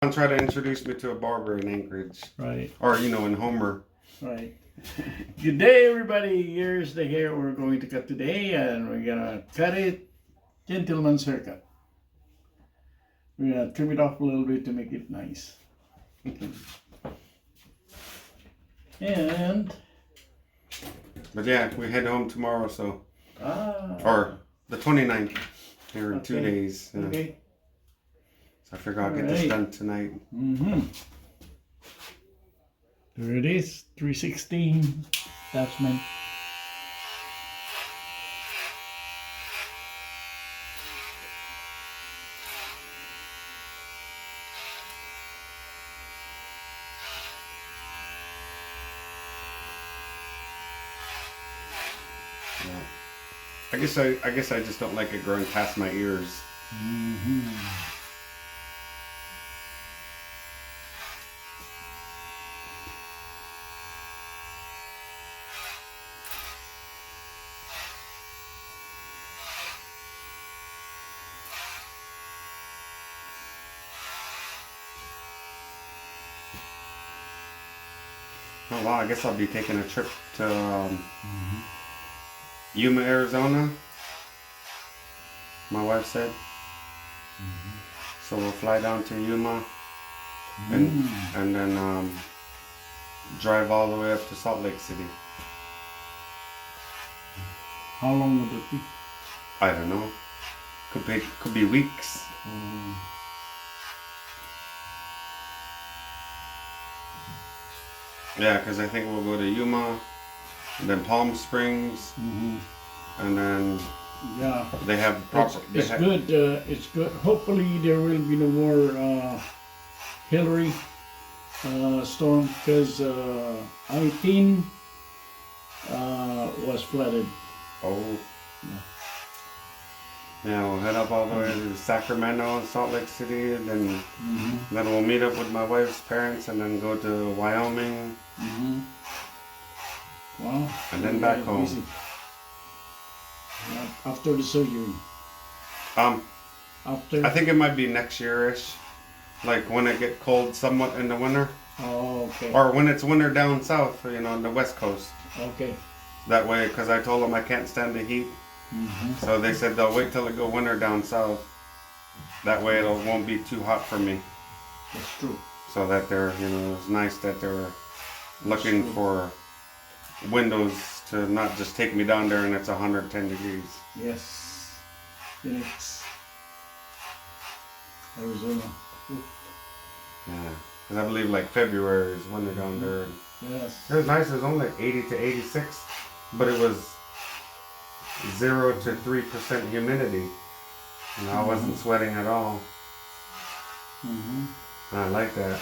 Try to introduce me to a barber in Anchorage. Right. Or, in Homer. Right. Good day, everybody. Here's the hair we're going to cut today, and we're gonna cut it gentleman's haircut. We're gonna trim it off a little bit to make it nice. And But yeah, we head home tomorrow, so. Or the 29th. Here in 2 days. Okay. So I figure I'll get this done tonight. There it is, 316 attachment. Yeah. I guess I just don't like it growing past my ears. Oh wow, I guess I'll be taking a trip to Yuma, Arizona. My wife said. So we'll fly down to Yuma and then drive all the way up to Salt Lake City. How long would it be? I don't know. Could be weeks. Yeah, because I think we'll go to Yuma, and then Palm Springs, and then they have proper. It's good. It's good. Hopefully there will be no more Hillary storm because I-10 was flooded. Oh. Yeah, we'll head up all the way to Sacramento and Salt Lake City, and then we'll meet up with my wife's parents, and then go to Wyoming. Wow. And then back home. Busy. After the surgery. After. I think it might be next year-ish, like when it get cold somewhat in the winter. Oh, okay. Or when it's winter down south, on the West Coast. Okay. That way, because I told them I can't stand the heat. So they said they'll wait till it go winter down south. That way it won't be too hot for me. That's true. So that they're, it's nice that they're looking for windows to not just take me down there and it's 110 degrees. Yes. Phoenix, Arizona. Yeah. Because I believe like February is winter down there. Yes. It was nice. It was only like 80 to 86, but it was 0 to 3% humidity. I wasn't sweating at all. I like that.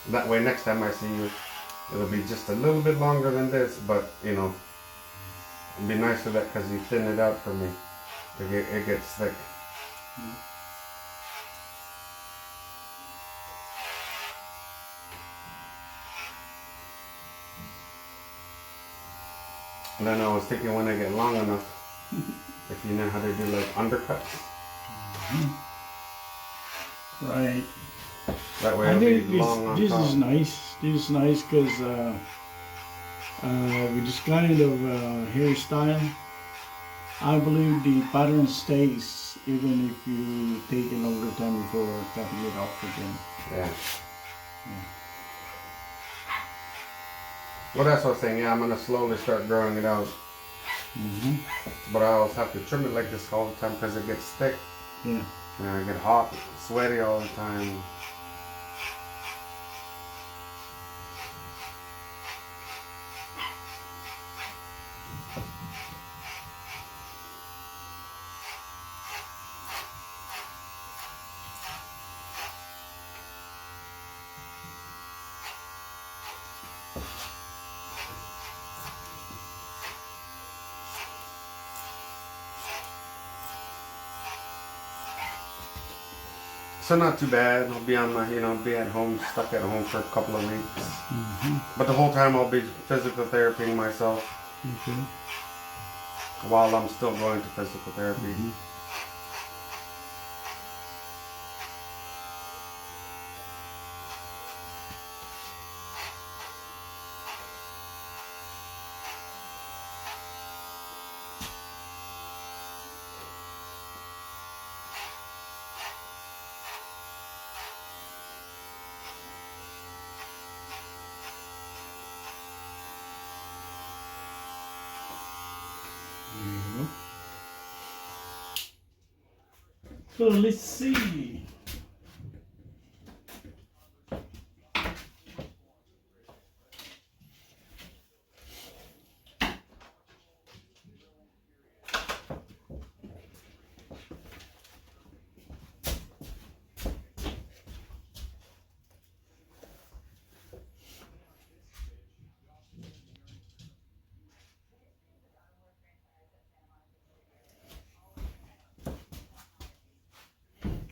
That way next time I see you, it'll be just a little bit longer than this, but it'll be nicer that because you thin it out for me. It gets thick. And then I was thinking when I get long enough, if you know how to do like undercuts. Right. That way I it'll think be long on this top. is nice. This is nice because with this kind of hairstyle, I believe the pattern stays even if you take a longer time before cutting it off again. Yeah. Well, that's what I was saying. Yeah, I'm gonna slowly start growing it out. But I always have to trim it like this all the time because it gets thick. Yeah. I get hot, sweaty all the time. So not too bad. I'll be on my, be at home, stuck at home for a couple of weeks. But the whole time I'll be physical therapying myself while I'm still going to physical therapy. So let's see.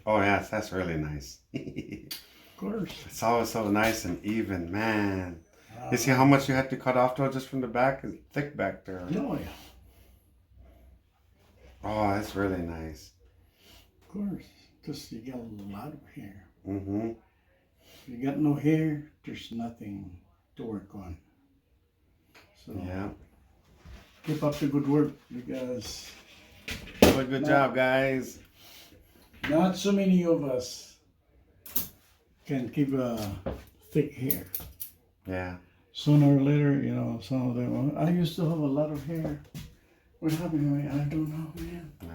Oh yes, that's really nice. Of course. It's always so nice and even, man. You see how much you had to cut off though, just from the back? It's thick back there. Oh yeah. Oh, that's really nice. Of course. Just you got a lot of hair. Mm-hmm. If you got no hair, there's nothing to work on. So Yeah. keep up the good work, because Do a good job, guys. not so many of us can keep thick hair. Yeah. Sooner or later, some of them. I used to have a lot of hair. What happened to me? I don't know, man. No.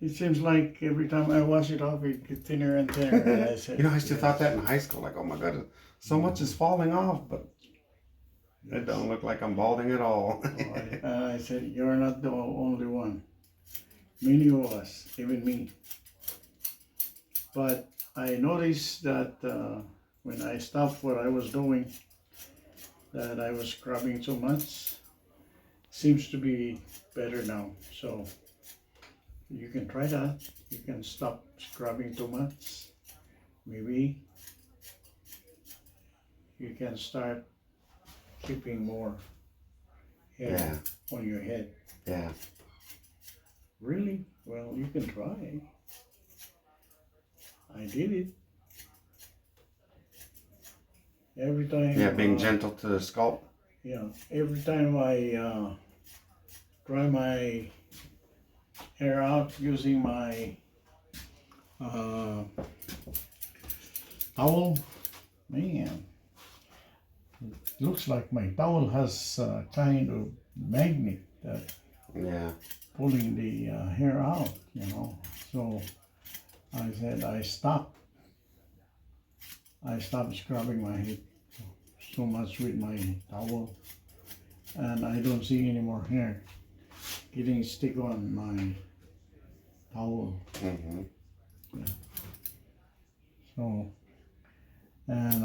It seems like every time I wash it off, it gets thinner and thinner. And I said, I used to thought that in high school, like, oh my God, so much is falling off, but it don't look like I'm balding at all. I said, you're not the only one. Many of us, even me. But I noticed that when I stopped what I was doing, that I was scrubbing too much. Seems to be better now. So you can try that. You can stop scrubbing too much. Maybe you can start keeping more hair on your head. Yeah. Really? Well, you can try. I did it. Every time. Yeah, being gentle to the scalp. Yeah, every time I dry my hair out using my towel, man, it looks like my towel has a kind of magnet that pulling the hair out, So I said I stopped scrubbing my head so much with my towel, and I don't see any more hair getting stick on my towel. Yeah. So, and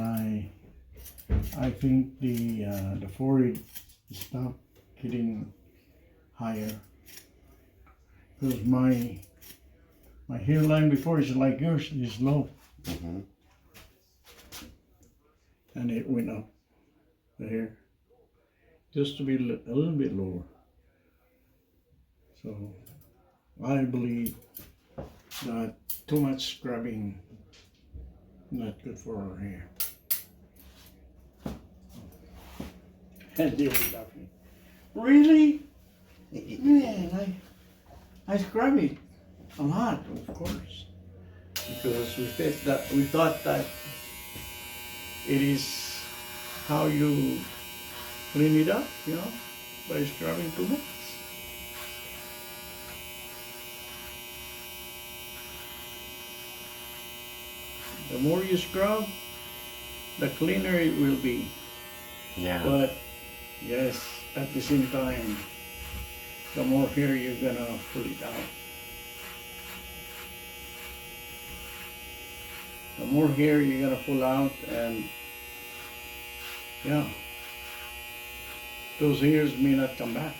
I think the forehead stopped getting higher, because my hairline before is like yours, is low. And it went up the hair just to be a little bit lower. So I believe that too much scrubbing not good for our hair. And they were laughing. Really? Man, I scrub it a lot, of course, because we thought that it is how you clean it up, by scrubbing too much. The more you scrub, the cleaner it will be. Yeah. But yes, at the same time, the more hair you're gonna pull it out. The more hair you're gonna pull out, and yeah, those hairs may not come back.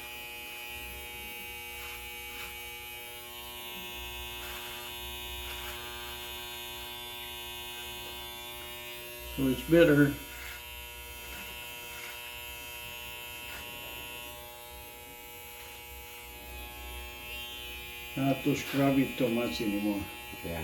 So it's better not to scrub it too much anymore. Yeah.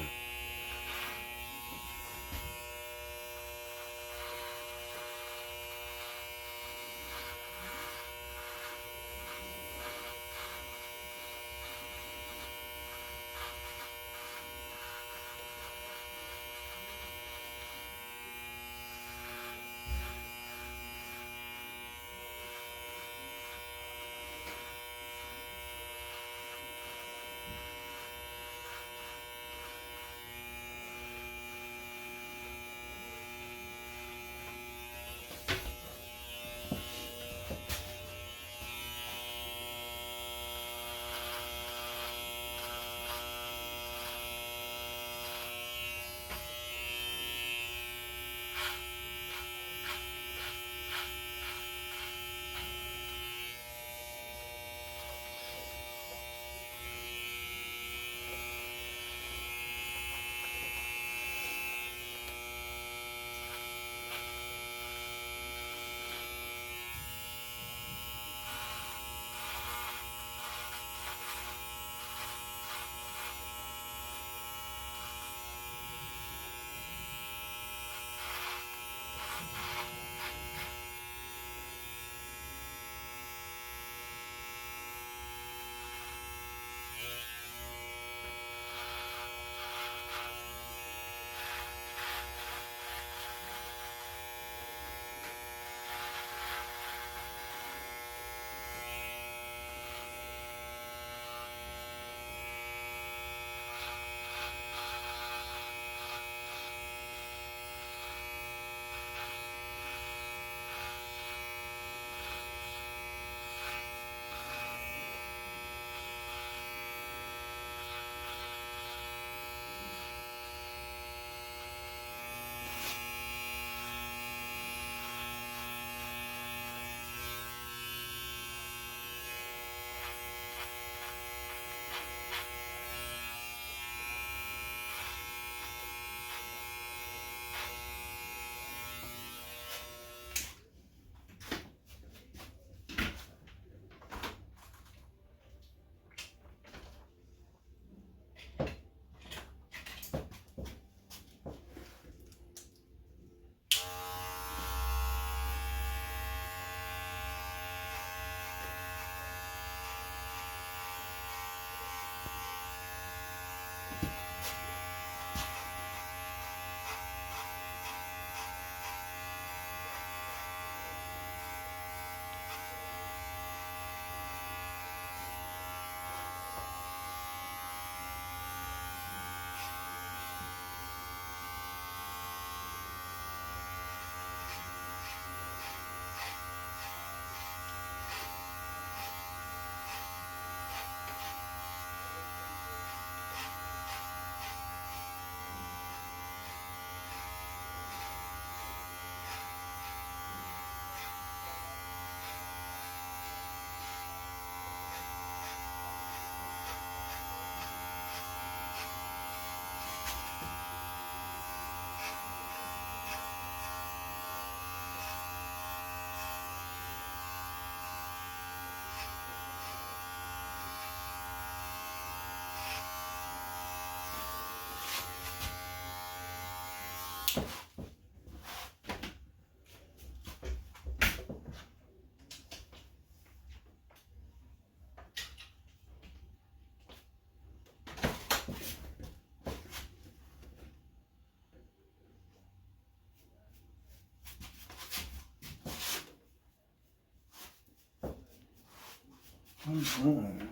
Alright.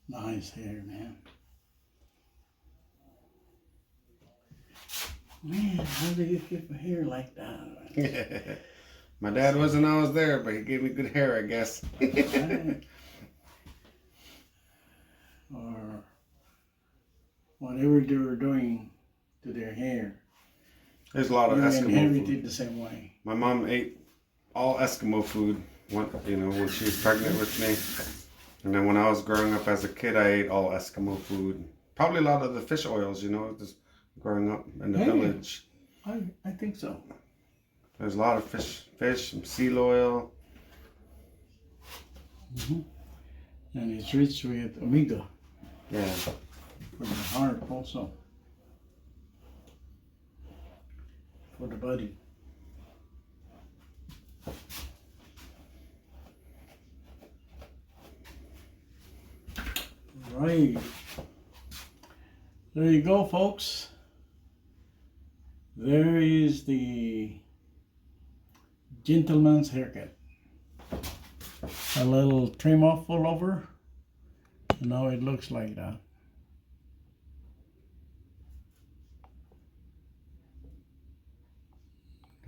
Nice hair, man. Man, how do you keep hair like that? My dad wasn't always there, but he gave me good hair, I guess. Right. Or whatever they were doing to their hair. There's a lot of You Eskimo inherited food. the same way. My mom ate all Eskimo food, when she was pregnant with me. And then when I was growing up as a kid, I ate all Eskimo food. Probably a lot of the fish oils, just growing up in the village. I think so. There's a lot of fish, some seal oil. And it's rich with omega Yeah. for the heart also. For the body. Right. There you go, folks. There is the gentleman's haircut. A little trim off all over. And now it looks like that.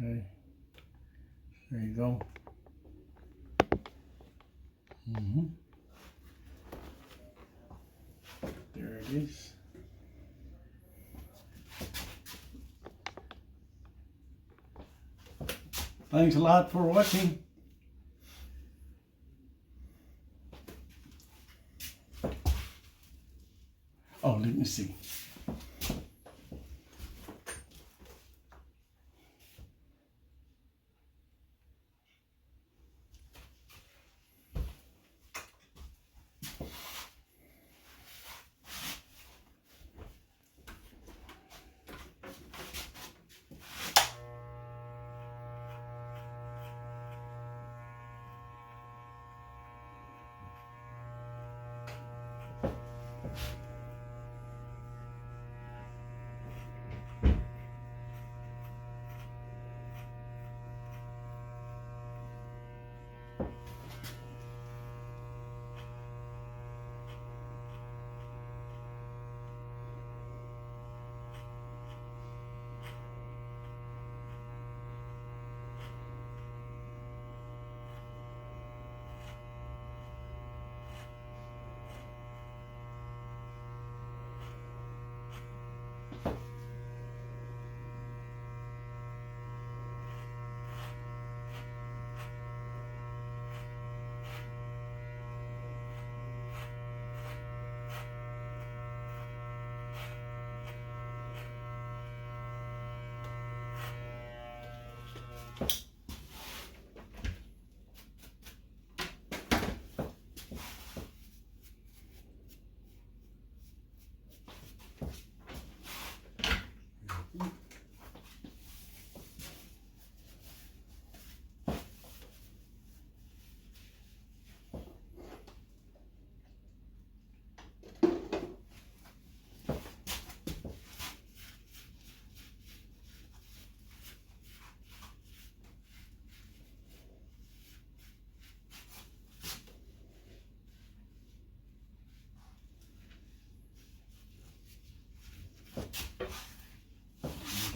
Okay. There you go. There it is. Thanks a lot for watching. Oh, let me see.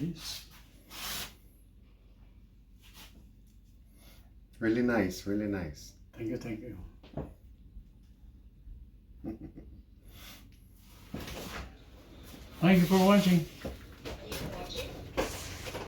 Nice. Really nice, really nice. Thank you, thank you. Thank you for watching.